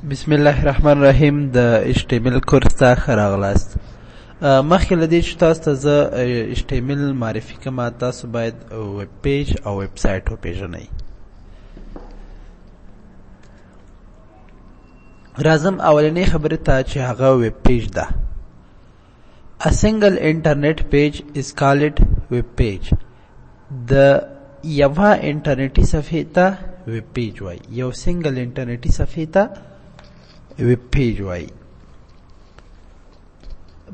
بسم الله الرحمن الرحیم د HTML کورس ته ښه راغلاست. مخکې له دې چې تاسو ته زه HTML معرفي کوم، تاسو باید ویب پیج او ویب سایټ وپېژنئ. راځم اولنۍ خبرې ته چې هغه ویب پیج ده. A single internet page is called web page. د یوه انټرنیټي صفحې ته ویب پیج وایي. یو سنگل انټرنیټي صفحې ته ویب پیج وایي.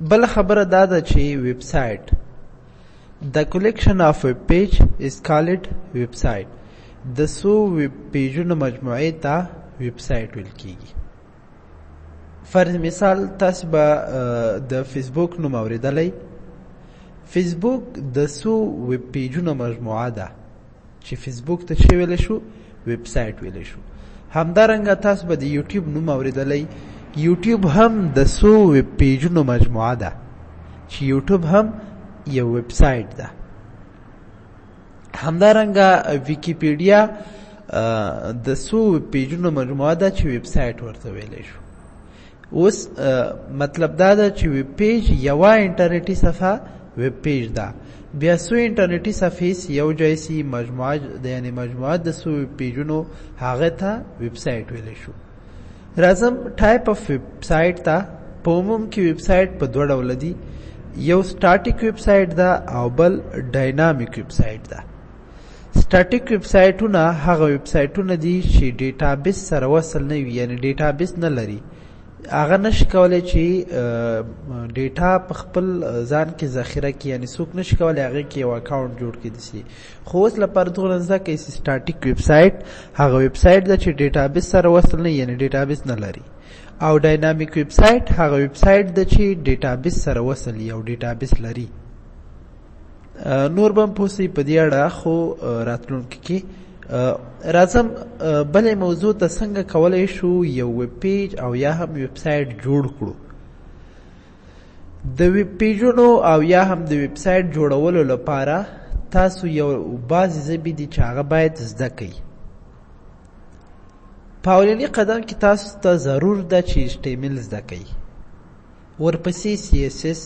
بل خبره دا ده چې ویب سایټ The collection of web page is called website. د څو ویب پیجونو مجموعې ته ویب سایټ ویل کیږي. فرض مثال تاسو به د فیسبوک نوم اوریدلی. فیسبوک د څو ویب پیجونو مجموعه ده چې فیسبوک ته چې ویلی شو ویب سایټ ویلی شو. همدارنګه تاسو به د یوټیوب نوم اوریدلی. یوټیوب هم د څو ویب پیجونو مجموعه ده چې یوټیوب هم یو ویب سایټ ده. همدارنګه ویکیپیډیا د څو ویب پیجونو مجموعه ده چې ویب سایټ ورته ویلی شو. اوس مطلب دا ده چې ویب پیج یوه انټرنیټي صفحه ویب پیج ده. بیا څو انټرنیټي صفحې یو ځای سي مجموعه ده، یعنی مجموعه د څو ویب پیجونو هغه ته ویب سایټ ویلی شو. راځم ټایپ اف ویب سایټ ته. په عموم کې ویب سایټ په دوه ډوله دي. یو سټاټیک ویب سایټ ده او بل ډاینامیک ویب سایټ ده. سټاټیک ویب سایټونه هغه ویب سایټونه دي چې ډیټابیس سره وصل نه وي، یعنی ډیټابیس نه لري. هغه نشي کولی چې ډیټا په خپل ځان کې ذخیره کړي، یعنی څوک نشي کولی هغې کې یو اکاونټ جوړ کړي دسي. خو اوس لپاره دغه زده کوي چې سټاټیک ویب سایټ هغه ویب سایټ ده چې ډیټابیس سره وصل نه، یعنی ډیټابیس نه لري. او ډاینامیک ویب سایټ هغه ویب سایټ ده چې ډیټابیس سره وصل یا ډیټابیس لري. نور به هم پوه سئ په دې اړه، خو راتلونکي کې راځم بلې موضوع ته څنګه کولی شو یو ویب پیج او یا هم ویب سایټ جوړ کړو. د ویب پیجونو او یا هم د ویب سایټ جوړولو لپاره تاسو یو بعضې ژبې دي چې هغه باید زده کړئ. په اولني قدم کې تاسو ته ضرور ده چې HTML زده کړئ، ورپسې CSS،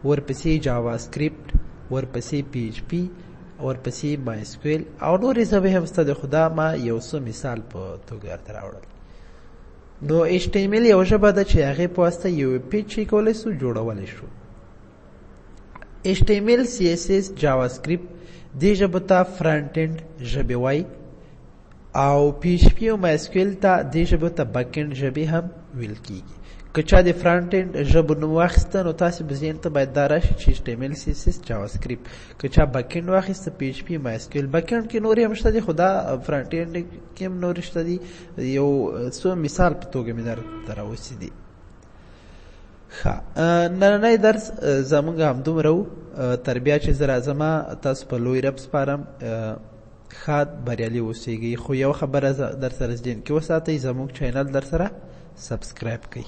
ورپسې جاوا سکرپټ، ورپسې PHP، ورپسې MySQL او نورې ژبې هم شته دي. خو دا ما یو څه مثال په توګه درته راوړل. نو HTML یو ژبه ده چې هغې په واسطه یو ویب پیج چې کولی شو جوړولی شو. HTML، CSS، جاوا سکرپټ دې ژبو ته فرنټ اینډ ژبې وایي، او PHP او MySQL ته دې ژبو ته بیک اینډ ژبې هم ویل کېږي. که چا د فرنټ اینډ ژبو نوم واخیسته نو تاسې به ذهن ته باید دا راشي چې HTML، CSS، جاوا سکرپټ. که چا بیک اینډ واخیسته PHP، MySQL. بیک اینډ کې نورې هم شته دي، خو دا فرنټ اینډ کې هم نورې شته دي. یو څو مثال په توګه مې درته راوستي دي. ښه، نننی درس زموږ همدومره و. تر بیا چې زه راځم تاسو په لوی رب سپارم. ښاد بریالي اوسیږئ. خو یو خبره در سره ذهن کې وساتئ، زموږ چینل در سره سبسکرایب کړئ.